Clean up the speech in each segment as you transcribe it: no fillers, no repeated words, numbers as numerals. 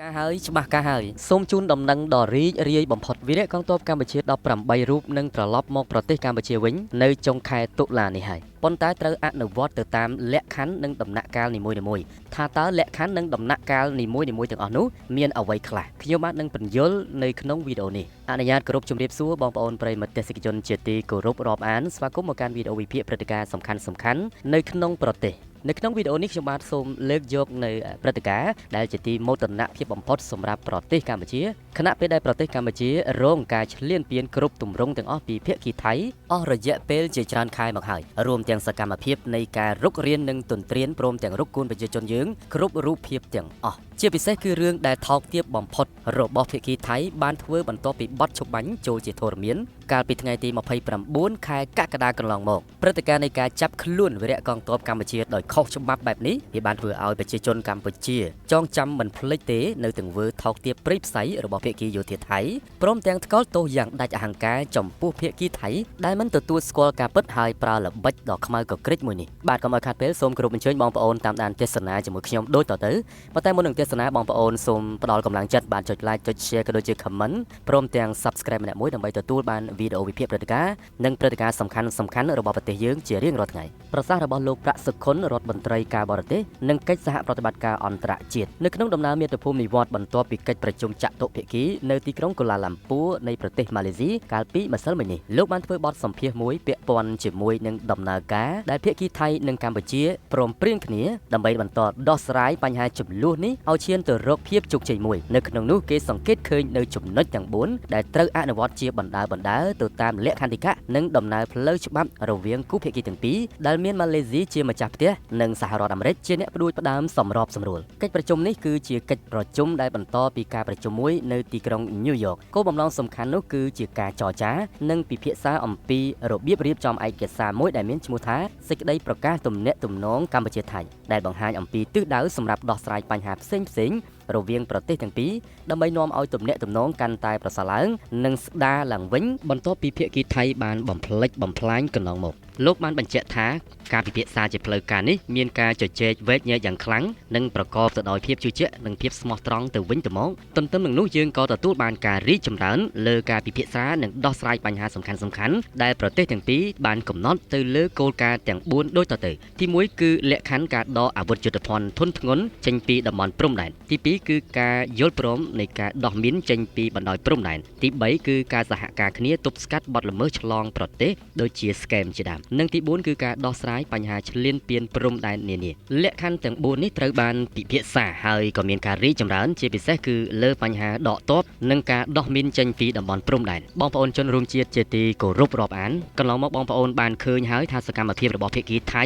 ការហើយច្បាស់ការហើយសូមជូនដំណឹងដ៏រីករាយបំផុតវីរៈកងទ័ពកម្ពុជា18រូបនឹងត្រឡប់មកប្រទេសកម្ពុជាវិញនៅចុងខែតុលានេះហើយប៉ុន្តែត្រូវអនុវត្តទៅតាមលក្ខខណ្ឌនិងដំណាក់កាលនីមួយៗថាតើលក្ខខណ្ឌនិងដំណាក់កាលនីមួយៗទាំងអស់នោះមានអ្វីខ្លះខ្ញុំបាទនឹងបញ្យល់នៅក្នុងវីដេអូនេះអនុញ្ញាតគោរពជម្រាបសួរបងប្អូនប្រិយមិត្តទេសនិកជនជាទីគោរពរាប់អានស្វាគមន៍មកកាន់វីដេអូវិភាគព្រឹត្តិការណ៍សំខាន់ៗនៅក្នុងប្រទេសនៅក្នុងវីដេអូនេះខ្ញុំបាទសូមលើកយកនៅព្រឹត្តិការណ៍ដែលជាទីមោទនភាពបំផុតសម្រាប់ប្រទេសកម្ពុជាខណៈពេលដែលប្រទេសកម្ពុជារងការឈ្លានពានគ្រប់ទម្រង់ទាំងអស់ពីភាគីថៃអស់រយៈពេលជាច្រើនខែមកហើយរួមទាំងសកម្មភាពនៃការរុករាននិងទន្ទ្រានព្រមទាំងរុកគួនប្រជាជនយើងគ្រប់រូបភាពទាំងអស់ជាពិសេសគឺរឿងដែលថោកទាបបំផុតរបស់ភាគីថៃបានធ្វើបន្ទាប់ពីបទឈប់បាញ់ចូលជាធរមានកាលពីថ្ងៃទី29ខែកក្កដាកន្លងមកព្រឹត្តិការណ៍នៃការចាប់ខ្លួនវីរៈកងទ័ពកម្ពុជាដោយខុសច្បាប់បែបនេះវាបានធ្វើឲ្យប្រជាជនកម្ពុជាចងចាំមិនភ្លេចទេនៅទង្វើថោកទាបព្រៃផ្សៃរបស់ភាគីយោធាថៃព្រមទាំងថ្កោលទោសយ៉ាងដាច់អហង្ការចំពោះភាគីថៃដែលមិនទទួលស្គាល់ការពិតហើយប្រើល្បិចដ៏ខ្មៅកក្រិចមួយនេះបាទកុំឲ្យខាតពេលសូមគោរពអញ្ជើញបងប្អូនតាមដានទេសនាជាមួយខ្ញុំដូចតទៅប៉ុន្តែមុននឹងទេសនាបងប្អូនសូមផ្ដល់កម្លាំងចិត្តបានចុច like ចុច share ក៏ដូចជា comment ព្រមទាំង subscribe ម្នាក់មួយដើម្បីទទួលបានវីដេអូវិភាគព្រឹត្តិការណ៍និងព្រឹត្តិការណ៍សំខាន់ៗរបស់ប្រទេសយើងជារៀងរាល់ថ្ងៃប្រសាសន៍របស់លោកប្រាក់សុខុនរដ្ឋមន្ត្រីការបរទេសនិងកិច្ចសហប្រតិបត្តិការអន្តរជាតិនៅក្នុងដំណើរមាតុភូមិនិវត្តន៍បន្ទាប់ពីកិច្ចប្រជុំចតុភាគីនៅទីក្រុងកូឡាឡាំពួរនៃប្រទេសម៉ាឡេស៊ីកាលពីម្សិលមិញនេះលោកបានធ្វើបទសម្ភាសន៍មួយពាក់ព័ន្ធជាមួយនឹងដំណើរការដែលភាគីថៃនិងកម្ពុជាព្រមព្រៀងគ្នាដើម្បីបន្តដោះស្រាយបញ្ហាចំនួននេះឲ្យឈានទៅរកភាពជោគជ័យមួយនៅក្នុងនោះគេសង្កេតឃើញនៅចំណុចទាំង4ដែលត្រូវអនុវត្តជាបណ្ដើរទៅតាមលក្ខន្តិកៈនិងដំណើរផ្លូវច្បាប់រវាងគូភាគីទាំងពីរដែលមានម៉ាឡេស៊ីជាម្ចាស់ផ្ទះនិងសហរដ្ឋអាមេរិកជាអ្នកផ្ដួចផ្ដើមសម្របសម្រួលកិច្ចប្រជុំនេះគឺជាកិច្ចប្រជុំដែលបន្តពីការប្រជុំមួយនៅទីក្រុងញូវយ៉កគោលបំណងសំខាន់នោះគឺជាការចរចានិងពិភាក្សាអំពីរបៀបរៀបចំឯកសារមួយដែលមានឈ្មោះថាសេចក្តីប្រកាសទំនាក់ទំនងកម្ពុជាថៃដែលបង្ហាញអំពីទិសដៅសម្រាប់ដោះស្រាយបញ្ហាផ្សេងៗរវាងប្រទេសទាំងពីរដើម្បីនាំឲ្យទំនាក់ទំនងកាន់តែប្រសើរឡើងនិងស្ដារឡើងវិញបន្ទាប់ពីភាគីថៃបានបំផ្លិចបំផ្លាញកន្លងមកលោកបានបញ្ជាក់ថាការពិភាក្សាជាផ្លូវការនេះមានការជជែកវែកញែកយ៉ាងខ្លាំងនិងប្រកបទៅដោយភាពជឿជាក់និងភាពស្មោះត្រង់ទៅវិញទៅមកទន្ទឹមនឹងនោះយើងក៏ទទួលបានការរីកចម្រើនលើការពិភាក្សានិងដោះស្រាយបញ្ហាសំខាន់ៗដែលប្រទេសទាំងពីរបានកំណត់ទៅលើគោលការណ៍ទាំង4ដូចតទៅទី1គឺលក្ខខណ្ឌការដកអាវុធយុទ្ធភ័ណ្ឌធុនធ្ងន់ចេញពីតំបន់ព្រំដែនទី2គឺការយល់ព្រមនៃការដោះមានចេញពីបណ្ដោយព្រំដែនទី3គឺការសហការគ្នាទប់ស្កាត់បទល្មើសឆ្លងប្រទេសដូចជា scam ជាដើមនិងទី4គឺការដោះស្រាយបញ្ហាឈ្លានពានព្រំដែននានាលក្ខខណ្ឌទាំង4នេះត្រូវបានពិភាក្សាហើយក៏មានការរីកចម្រើនជាពិសេសគឺលើបញ្ហាដកទ័ពនិងការដោះមានចេញពីតំបន់ព្រំដែនបងប្អូនជនរួមជាតិជាទីគោរពរាប់អានកន្លងមកបងប្អូនបានឃើញហើយថាសកម្មភាពរបស់ភាគីថៃ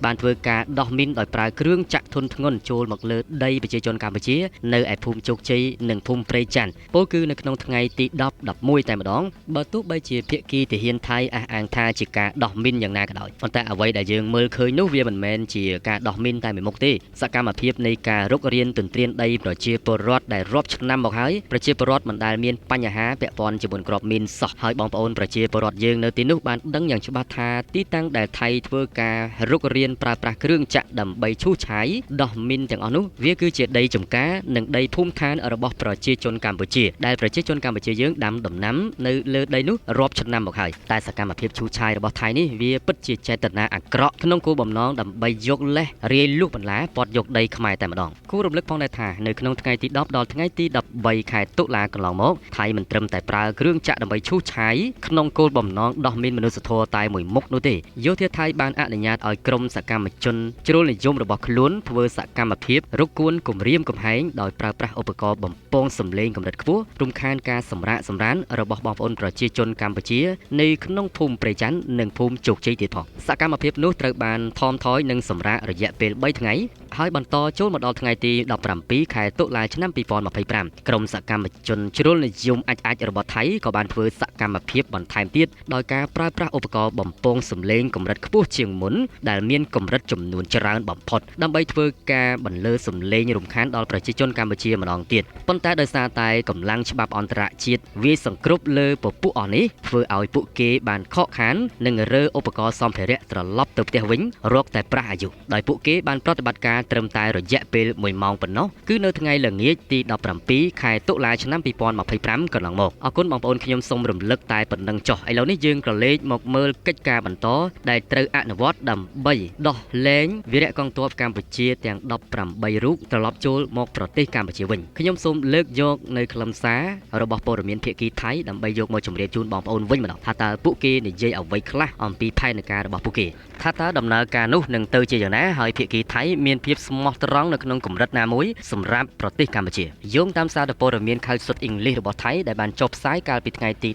បានធ្វើការដោះមានដោយប្រើគ្រឿងចាក់ធុនធ្ងន់ចូលមកលើដីប្រជាជនកម្ពុជានៅឯភូមិជោគជ័យនិងភូមិព្រៃច័ន្ទពោលគឺនៅក្នុងថ្ងៃទី10 11តែម្ដងបើទោះបីជាភាគីទាហានថៃអះអាងថាជាការដោះមីនយ៉ាងណាក៏ដោយប៉ុន្តែអ្វីដែលយើងមើលឃើញនោះវាមិនមែនជាការដោះមីនតែមួយមុខទេសកម្មភាពនៃការរុករានទន្ទ្រានដីប្រជាពលរដ្ឋដែលរាប់ឆ្នាំមកហើយប្រជាពលរដ្ឋមិនដែលមានបញ្ហាពាក់ព័ន្ធជាមួយក្របមីនសោះហើយបងប្អូនប្រជាពលរដ្ឋយើងនៅទីនោះបានដឹងយ៉ាងច្បាស់ថាទីតាំងដែលថៃធ្វើការរុករានប្រើប្រាស់គ្រឿងចាក់ដើម្បីឈូសឆាយដោះមីនទាំងអស់នោះវាគឺជាដីចំការនិងដីភូមិឋានរបស់ប្រជាជនកម្ពុជាដែលប្រជាជនកម្ពុជាយើងដាំដំណាំនៅលើដីនោះរាប់ឆ្នាំមកហើយតែសកម្មភាពឈូសឆាយរបស់ថៃនេះវាពិតជាចេតនាអាក្រក់ក្នុងគោលបំណងដើម្បីយកលេសរាយលុះបន្លាពត់យកដីខ្មែរតែម្ដងគួររំលឹកផងដែរថានៅក្នុងថ្ងៃទី10ដល់ថ្ងៃទី13ខែតុលាកន្លងមកថៃមិនត្រឹមតែប្រើគ្រឿងចាក់ដើម្បីឈូសឆាយក្នុងគោលបំណងដោះមានមនុស្សធម៌តែមួយមុខនោះទេយោធាថៃបានអនុញ្ញាតឲ្យក្រុមសកម្មជនជ្រុលនិយមរបស់ខ្លួនធ្វើសកម្មភាពរកគួនគំរាមកំហែងដោយប្រើប្រាស់ឧបករណ៍បំពងសម្លេងកម្រិតខ្ពស់រំខានការសម្រាកសម្រានរបស់បងប្អូនប្រជាជនកម្ពុជានៅក្នុងភូមិព្រៃច័ន្ទនិងភូមិជោគជ័យទៀតផងសកម្មភាពនោះត្រូវបានថមថយនិងសម្រាករយៈពេល3ថ្ងៃហើយបន្តចូលមកដល់ថ្ងៃទី17ខែតុលាឆ្នាំ2025ក្រុមសកម្មជនជ្រុលនិយមអាចរបស់ថៃក៏បានធ្វើសកម្មភាពបន្ថែមទៀតដោយការប្រើប្រាស់ឧបករណ៍បំពងសម្លេងកម្រិតខ្ពស់ជាងមុនដែលមានកម្រិតចំនួនច្រើនបំផុតដើម្បីធ្វើការបន្លឺសម្លេងរំខានដល់ប្រជាជនកម្ពុជាម្ដងទៀតប៉ុន្តែដោយសារតែកម្លាំងច្បាប់អន្តរជាតិវាយសង្គ្រប់លើពពួកអស់នេះធ្វើឲ្យពួកគេបានខកខាននិងរើឧបករណ៍សម្ភារៈត្រឡប់ទៅផ្ទះវិញរកតែប្រាស់អាយុដោយពួកគេបានប្រតិបត្តិការ ត្រឹមតែរយៈពេល1ម៉ោងប៉ុណ្ណោះគឺនៅថ្ងៃល្ងាចទី17ខែតុលាឆ្នាំ2025កន្លងមកអរគុណបងប្អូនខ្ញុំសូមរំលឹកតែប៉ុណ្្នឹងចុះឥឡូវនេះយើងក៏លេខមកមើលកិច្ចការបន្តដែលត្រូវអនុវត្តដើម្បីដោះលែងវីរៈកងទ័ពកម្ពុជាទាំង18រូបត្រឡប់ចូលមកប្រទេសកម្ពុជាវិញខ្ញុំសូមលើកយកនៅខ្លឹមសាររបស់ព័ត៌មានភាគីថៃដើម្បីយកមកជម្រាបជូនបងប្អូនវិញម្ដងថាតើពួកគេនិយាយអ្វីខ្លះអំពីផែនការរបស់ពួកគេថាតើដំណើរការនោះនឹងទៅជាយ៉ាងណាហើយភាគីថៃមានភាពស្មោះត្រង់នៅក្នុងកម្រិតណាមួយសម្រាប់ប្រទេសកម្ពុជាយោងតាមសារព័ត៌មានខៅសុតអ៊ីងលីសរបស់ថៃដែលបានចុះផ្សាយកាលពីថ្ងៃទី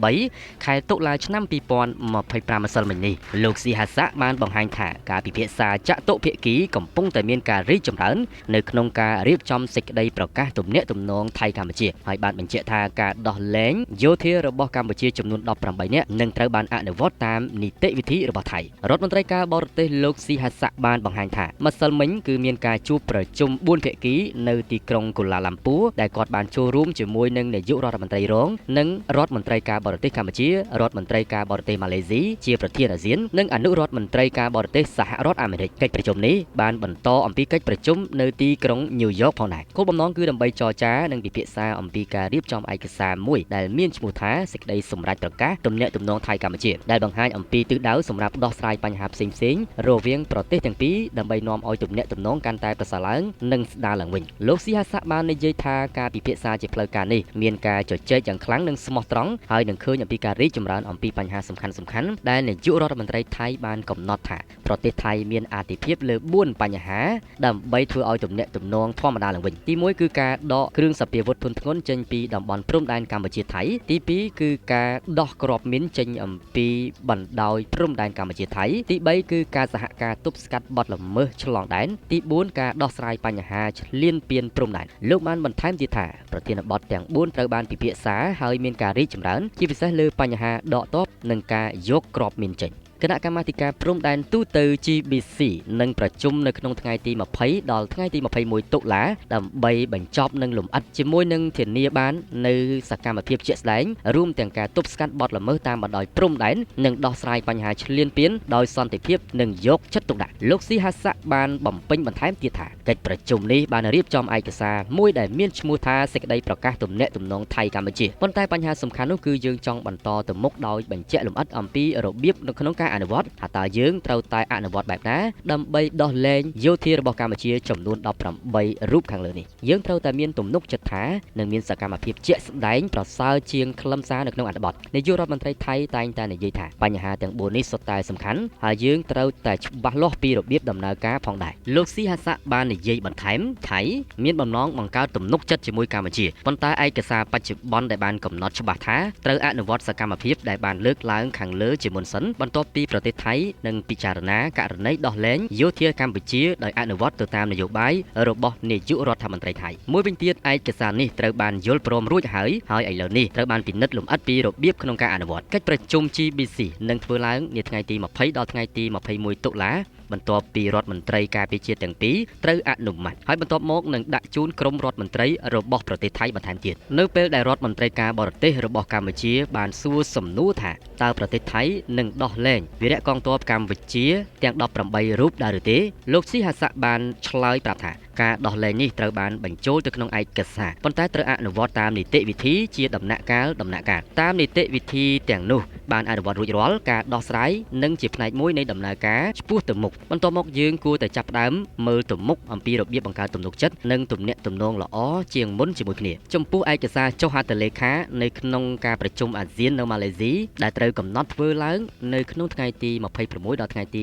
18ខែតុលាឆ្នាំ2025ម្សិលមិញនេះលោកស៊ីហាសាក់បានបង្ហាញថាការពិភាក្សាចតុភាគីកំពុងតែមានការរីកចម្រើននៅក្នុងការរៀបចំសេចក្តីប្រកាសទំនាក់ទំនងថៃកម្ពុជាហើយបានបញ្ជាក់ថាការដោះលែងយោធារបស់កម្ពុជាចំនួន18នាក់នឹងត្រូវបានអនុវត្តតាមនីតិវិធីរបស់ថៃរដ្ឋមន្ត្រីការបរទេសលោកស៊ីហាសាក់បានបង្ហាញថាម្សិលមិញគឺមានការជួបប្រជុំ4ភាគីនៅទីក្រុងកូឡាឡាំពូដែលគាត់បានចូលរួមជាមួយនឹងនាយករដ្ឋមន្ត្រីរងនិងរដ្ឋមន្ត្រីការបរទេសកម្ពុជារដ្ឋមន្ត្រីការបរទេសម៉ាឡេស៊ីជាប្រធានអាស៊ាននិងអនុរដ្ឋមន្ត្រីការបរទេសសហរដ្ឋអាមេរិកកិច្ចប្រជុំនេះបានបន្តអំពីកិច្ចប្រជុំនៅទីក្រុងញូវយ៉កផងដែរគោលបំណងគឺដើម្បីចរចានិងពិភាក្សាអំពីការរៀបចំឯកសារមួយដែលមានឈ្មោះថាសេចក្តីសម្រេចប្រកាសទំនាក់ទំនងថៃកម្ពុជាដែលបង្ហាញអំពីទិសដៅសម្រាប់ដោះស្រាយបញ្ហាផ្សេងៗរវាងប្រទេសទាំងពីរដើម្បីនាំឲ្យទំនាក់ទំនងកាន់តែប្រសើរឡើងនិងស្ដារឡើងវិញលោកស៊ីហាសាក់បាននិយាយថាការពិភាក្សាជាផ្លូវការនេះមានការជជែកយ៉ាងខ្លាំងនិងស្មោះត្រង់ហើយនឹងឃើញអំពីការរីកចម្រើនអំពីបញ្ហាសំខាន់ៗដែលនាយករដ្ឋមន្ត្រីថៃបានកំណត់ថាប្រទេសថៃមានអាទិភាពលើ4បញ្ហាដើម្បីធ្វើឲ្យទំនាក់ទំនងធម្មតាឡើងវិញទី1គឺការដកគ្រឿងសព្វាវុធធុនធ្ងន់ចេញពីតំបន់ព្រំដែនកម្ពុជាថៃទី2គឺការដោះគ្រាប់មីនចេញអំពីបណ្ដោយព្រំដែនកម្ពុជាថៃទី3គឺការសហការទប់ស្កាត់បទល្មើសឆ្លងដែនទី4ការដោះស្រាយបញ្ហាឈ្លានពានព្រំដែនលោកបានបន្ថែមទៀតថាប្រធានបទទាំង4ត្រូវបានពិភាក្សាហើយមានការរីកចម្រើនជាពិសេសលើបញ្ហាដកទ័ពនិងការយកគ្រាប់មីនចេញគណៈកម្មាធិការព្រំដែនទូទៅ GBC នឹងប្រជុំនៅក្នុងថ្ងៃទី20ដល់ថ្ងៃទី21តុលាដើម្បីបញ្ចប់និងលម្អិតជាមួយនឹងធានាបាននៅសកម្មភាពជាក់ស្ដែងរួមទាំងការទប់ស្កាត់បទល្មើសតាមបណ្ដោយព្រំដែននិងដោះស្រាយបញ្ហាឈ្លានពានដោយសន្តិភាពនិងយកចិត្តទុកដាក់លោកស៊ីហាសាក់បានបំពេញបន្ថែមទៀតថាកិច្ចប្រជុំនេះបានរៀបចំឯកសារមួយដែលមានឈ្មោះថាសេចក្តីប្រកាសទំនាក់ទំនងថៃកម្ពុជាប៉ុន្តែបញ្ហាសំខាន់នោះគឺយើងចង់បន្តទៅមុខដោយបញ្ជាក់លម្អិតអំពីរបៀបនៅក្នុងការអនុវត្តថាតើយើងត្រូវតែអនុវត្តបែបណាដើម្បីដោះលែងយោធារបស់កម្ពុជាចំនួន18រូបខាងលើនេះយើងត្រូវតែមានទំនុកចិត្តថានឹងមានសកម្មភាពជាក់ស្ដែងប្រសើរជាងខ្លឹមសារនៅក្នុងអត្ថបទនាយករដ្ឋមន្ត្រីថៃតែងតែនិយាយថាបញ្ហាទាំង4នេះសុទ្ធតែសំខាន់ហើយយើងត្រូវតែច្បាស់លាស់ពីរបៀបដំណើរការផងដែរលោកស៊ីហាសាក់បាននិយាយបន្ថែមថៃមានបំណងបង្កើតទំនុកចិត្តជាមួយកម្ពុជាប៉ុន្តែឯកសារបច្ចុប្បន្នដែលបានកំណត់ច្បាស់ថាត្រូវអនុវត្តសកម្មភាពដែលបានលើកឡើងខាងលើជាមុនសិនបន្ទាប់ពីប្រទេសថៃនឹងពិចារណាករណីដោះលែងយោធាកម្ពុជាដោយអនុវត្តទៅតាមនយោបាយរបស់នាយករដ្ឋមន្ត្រីថៃមួយវិញទៀតឯកសារនេះត្រូវបានយល់ព្រមរួចហើយឥឡូវនេះត្រូវបានពិនិត្យលម្អិតពីរបៀបក្នុងការអនុវត្តកិច្ចប្រជុំ GBC នឹងធ្វើឡើងនាថ្ងៃទី20ដល់ថ្ងៃទី21តុលាបន្ទាប់ពីរដ្ឋមន្ត្រីការពារជាតិទាំងពីរត្រូវអនុម័តហើយបន្ទាប់មកនឹងដាក់ជូនក្រុមរដ្ឋមន្ត្រីរបស់ប្រទេសថៃបន្ថែមទៀតនៅពេលដែលរដ្ឋមន្ត្រីការបរទេសរបស់កម្ពុជាបានសួរសំណួរថាតើប្រទេសថៃនឹងដោះលែងវីរៈកងទ័ពកម្ពុជាទាំង18រូបដែរឬទេលោកស៊ីហាសាក់បានឆ្លើយប្រាប់ថាការដោះលែងនេះត្រូវបានបញ្ចូលទៅក្នុងឯកសារប៉ុន្តែត្រូវអនុវត្តតាមនីតិវិធីជាដំណាក់កាលតាមនីតិវិធីទាំងនោះបានអនុវត្តរួចរាល់ការដោះស្រាយនិងជាផ្នែកមួយនៃដំណើរការឆ្ពោះទៅមុខបន្ទាប់មកយើងគួរតែចាប់ផ្ដើមមើលទៅមុខអំពីរបៀបបង្កើតទំនុកចិត្តនិងទំនាក់ទំនងល្អជាងមុនជាមួយគ្នាចំពោះឯកសារចុះហត្ថលេខានៅក្នុងការប្រជុំអាស៊ាននៅម៉ាឡេស៊ីដែលត្រូវកំណត់ធ្វើឡើងនៅក្នុងថ្ងៃទី26ដល់ថ្ងៃទី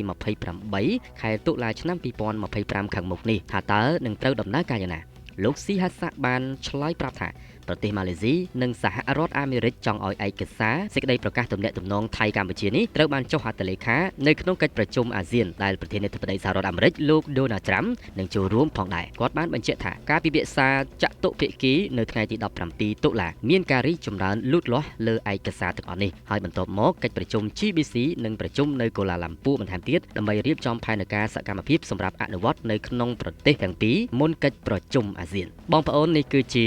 28ខែតុលាឆ្នាំ2025ខាងមុខនេះថាតើនឹងត្រូវដំណើរការយ៉ាងណាលោកស៊ីហាសាក់បានឆ្លើយប្រាប់ថាប្រទេសម៉ាឡេស៊ីនិងសហរដ្ឋអាមេរិកចង់ឲ្យឯកសារសេចក្តីប្រកាសទំនាក់ទំនងថៃកម្ពុជានេះត្រូវបានចុះហត្ថលេខានៅក្នុងកិច្ចប្រជុំអាស៊ានដែលប្រធានាធិបតីសហរដ្ឋអាមេរិកលោកដូណាល់ត្រាំនឹងចូលរួមផងដែរគាត់បានបញ្ជាក់ថាការពិភាក្សាចតុភាគីនៅថ្ងៃទី17តុលាមានការរីកចម្រើនលូតលាស់លើឯកសារទាំងអស់នេះហើយបន្ទាប់មកកិច្ចប្រជុំ GBC នឹងប្រជុំនៅកូឡាឡាំពូបន្ថែមទៀតដើម្បីរៀបចំផែនការសកម្មភាពសម្រាប់អនុវត្តនៅក្នុងប្រទេសទាំងពីរមុនកិច្ចប្រជុំអា ស៊ានបងប្អូននេះគឺជា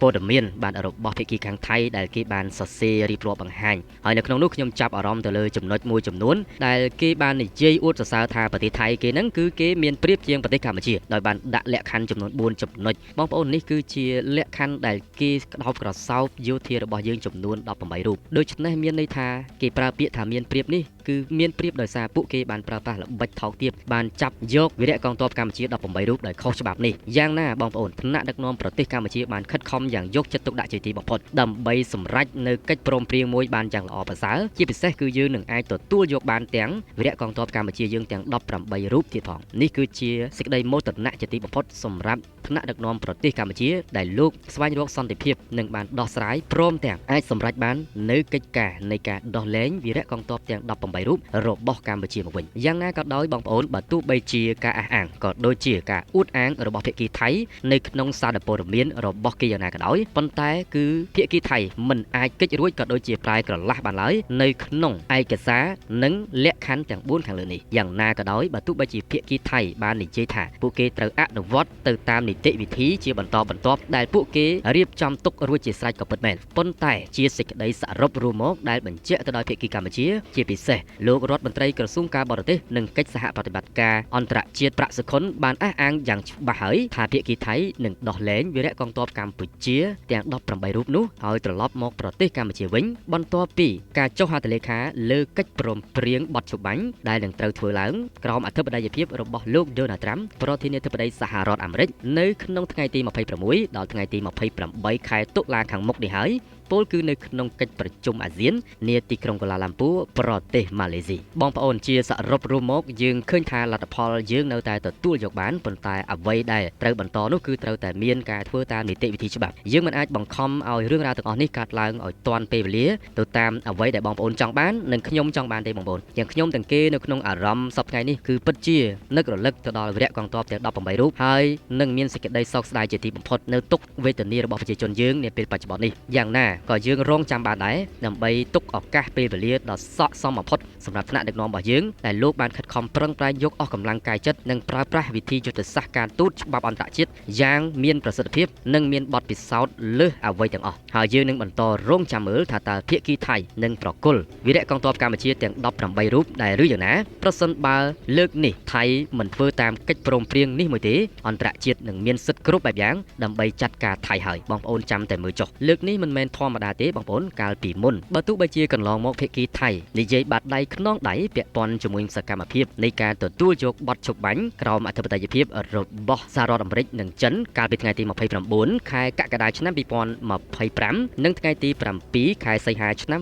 ព័ត៌មានបានរបស់ភាគីខាងថៃដែលគេបានសរសេររៀបរាប់បង្ហាញហើយនៅក្នុងនោះខ្ញុំចាប់អារម្មណ៍ទៅលើចំណុចមួយចំនួនដែលគេបាននិយាយអួតសរសើរថាប្រទេសថៃគេហ្នឹងគឺគេមានប្រៀបជាងប្រទេសកម្ពុជាដោយបានដាក់លក្ខខណ្ឌចំនួន4ចំណុចបងប្អូននេះគឺជាលក្ខខណ្ឌដែលគេក្តោបក្រសោបយោធារបស់យើងចំនួន18រូបដូច្នេះមានន័យថាគេប្រើពាក្យថាមានប្រៀបនេះគឺមានប្រៀបដោយសារពួកគេបានប្រើប្រាស់ល្បិចថោកទាបបានចាប់យកវីរៈកងទ័ពកម្ពុជា18រូបដោយខុសច្បាប់នេះយ៉ាងណាបងប្អូនថ្នាក់ដឹកនាំប្រទេសកម្ពុជាបានខិតខំយ៉ាងយកចិត្តទុកដាក់ជាទីបំផុតដើម្បីសម្រេចនៅកិច្ចព្រមព្រៀងមួយបានយ៉ាងល្អប្រសើរជាពិសេសគឺយើងនឹងអាចទទួលយកបានទាំងវីរៈកងទ័ពកម្ពុជាយើងទាំង18រូបទៀតផងនេះគឺជាសេចក្តីមោទនៈជាទីបំផុតសម្រាប់ថ្នាក់ដឹកនាំប្រទេសកម្ពុជាដែលលោកស្វែងរកសន្តិភាពនិងបានដោះស្រាយព្រមទាំងអាចសម្រេចបាននៅកិច្ចការនៃការដោះលែងវីរៈកងទ័ពទាំង18រូបរបស់កម្ពុជាមកវិញយ៉ាងណាក៏ដោយបងប្អូនបើទោះបីជាការអះអាងក៏ដូចជាការអួតអាងរបស់ភាគីថៃនៅក្នុងសារព័ត៌មានរបស់គេយ៉ាងណាក៏ដោយប៉ុន្តែគឺភាគីថៃមិនអាចកិច្ចរួចក៏ដូចជាប្រែក្រឡាស់បានឡើយនៅក្នុងឯកសារនិងលក្ខខណ្ឌទាំង4ខាងលើនេះយ៉ាងណាក៏ដោយបើទោះបីជាភាគីថៃបាននិយាយថាពួកគេត្រូវអនុវត្តទៅតាមនីតិវិធីជាបន្តបន្ទាប់ដែលពួកគេរៀបចំទុករួចជាស្រេចក៏ពិតមែនប៉ុន្តែជាសេចក្តីសរុបរួមមកដែលបញ្ជាក់ទៅដោយភាគីកម្ពុជាជាពិសេសលោករដ្ឋមន្ត្រីក្រសួងការបរទេសនិងកិច្ចសហប្រតិបត្តិការអន្តរជាតិប្រាក់សុខុនបានអះអាងយ៉ាងច្បាស់ហើយថាភាគីថៃនឹងដោះលែងវីរៈកងទ័ពកម្ពុជាទាំង18រូបនោះឲ្យត្រឡប់មកប្រទេសកម្ពុជាវិញបន្ទាប់ពីការចុះហត្ថលេខាលើកិច្ចព្រមព្រៀងបទជបាញ់ដែលនឹងត្រូវធ្វើឡើងក្រោមអធិបតេយ្យភាពរបស់លោក Donald Trump ប្រធានាធិបតីសហរដ្ឋអាមេរិកនៅក្នុងថ្ងៃទី26ដល់ថ្ងៃទី28ខែតុលាខាងមុខនេះហើយពលគឺនៅក្នុងកិច្ចប្រជុំអាស៊ាននាទីក្រុងកូឡាឡាំពូប្រទេសម៉ាឡេស៊ីបងប្អូនជាសរុបរួមមកយើងឃើញថាលទ្ធផលយើងនៅតែទទួលយកបានប៉ុន្តែអ្វីដែលត្រូវបន្តនោះគឺត្រូវតែមានការធ្វើតាមនីតិវិធីច្បាប់យើងមិនអាចបង្ខំឲ្យរឿងរ៉ាវទាំងអស់នេះកើតឡើងឲ្យទាន់ពេលវេលាទៅតាមអ្វីដែលបងប្អូនចង់បាននិងខ្ញុំចង់បានទេបងប្អូនយ៉ាងខ្ញុំទាំងគេនៅក្នុងអារម្មណ៍សប្តាហ៍នេះគឺពិតជានឹករលឹកទៅដល់វីរៈកងទ័ពទាំង18រូបហើយនឹងមានសេចក្តីសោកស្ដាយជាទីបំផុតនៅទុក្ខវេទនារបស់ប្រជាជនយើងនាពេលបច្ចុប្បន្ននេះយ៉ាងណាក៏យើងរងចាំបានដែរដើម្បីទុកឱកាសពេលវេលាដ៏ស័ក្តិសមបំផុតសម្រាប់ថ្នាក់ដឹកនាំរបស់យើងដែលលោកបានខិតខំប្រឹងប្រែងយកអស់កម្លាំងកាយចិត្តនិងប្រើប្រាស់វិធីយុទ្ធសាស្ត្រការទូតច្បាប់អន្តរជាតិយ៉ាងមានប្រសិទ្ធភាពនិងមានបទពិសោធន៍លើសអ្វីទាំងអស់ហើយយើងនឹងបន្តរងចាំមើលថាតើភាគីថៃនឹងប្រគល់វីរៈកងទ័ពកម្ពុជាទាំង18រូបដែលឬយ៉ាងណាប្រសិនបើលើកនេះថៃមិនធ្វើតាមកិច្ចព្រមព្រៀងនេះមួយទេអន្តរជាតិនឹងមានសិទ្ធិគ្រប់បែបយ៉ាងដើម្បីចាត់ការថៃហើយបងប្អូនចាំតែមើលចុះលើកនេះមិនមែនធម្មតាទេបងប្អូនកាលពីមុនបើទោះបីជាកន្លងមកភាគីថៃនិយាយបាត់ដៃខ្នងដៃពាក់ព័ន្ធជាមួយសកម្មភាពនៃការទទួលយកបទជបាញ់ក្រោមអធិបតេយ្យភាពរបស់សហរដ្ឋអាមេរិកនិងចិនកាលពីថ្ងៃទី29ខែកក្កដាឆ្នាំ2025និងថ្ងៃទី7ខែសីហាឆ្នាំ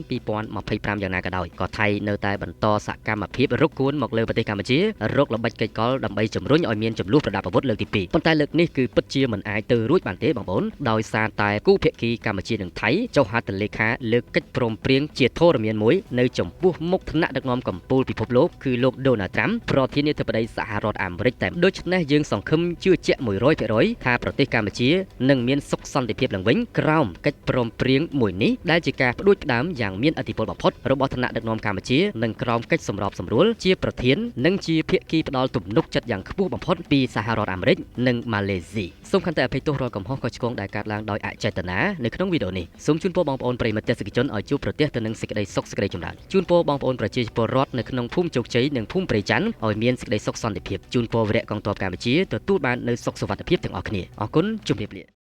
2025យ៉ាងណាក៏ដោយក៏ថៃនៅតែបន្តសកម្មភាពរុកគួនមកលើប្រទេសកម្ពុជារកល្បិចកិច្ចកលដើម្បីជំរុញឲ្យមានចំនួនប្រដាប់អាវុធលើកទី2ប៉ុន្តែលើកនេះគឺពិតជាមិនអាចទៅរួចបានទេបងប្អូនដោយសារតែគូភាគីកម្ពុជានិងថៃចុះហត្ថលេខាលើកិច្ចព្រមព្រៀងជាធរមានមួយនៅចំពោះមុខថ្នាក់ដឹកនាំកម្ពុជាពិភពលោកគឺលោក Donald Trump ប្រធានាធិបតីសហរដ្ឋអាមេរិកតែដូច្នេះយើងសង្ឃឹមជឿជាក់ 100% ថាប្រទេសកម្ពុជានឹងមានសុខសន្តិភាពឡើងវិញក្រោមកិច្ចព្រមព្រៀងមួយនេះដែលជាការផ្ដួចផ្ដើមយ៉ាងមានឥទ្ធិពលបំផុតរបស់ថ្នាក់ដឹកនាំកម្ពុជានិងក្រោមកិច្ចសម្របសម្រួលជាប្រធាននិងជាភាគីផ្ដល់ទំនុកចិត្តយ៉ាងខ្ពស់បំផុតពីសហរដ្ឋអាមេរិកនិងម៉ាឡេស៊ីសូមខន្តីអភ័យទោសរាល់កំហុសខុសឆ្គងដែលកើតឡើងដោយអចេតនានៅក្នុងវីដេអូនេះសូមជូនពរបងប្អូនប្រិយមិត្តទេសនិកជនឲ្យជួបប្រទះទៅនឹងសេចក្តីសុខសេចក្តីចម្រើនជូនពរបងប្អូនប្រជាពលរដ្ឋនៅក្នុងភូមិជោគជ័យនិងភូមិព្រៃច័ន្ទឲ្យមានសេចក្តីសុខសន្តិភាពជូនពរវីរៈកងទ័ពកម្ពុជាទទួលបាននូវសុខសុវត្ថិភាពទាំងអស់គ្នាអរគុណជម្រាបលា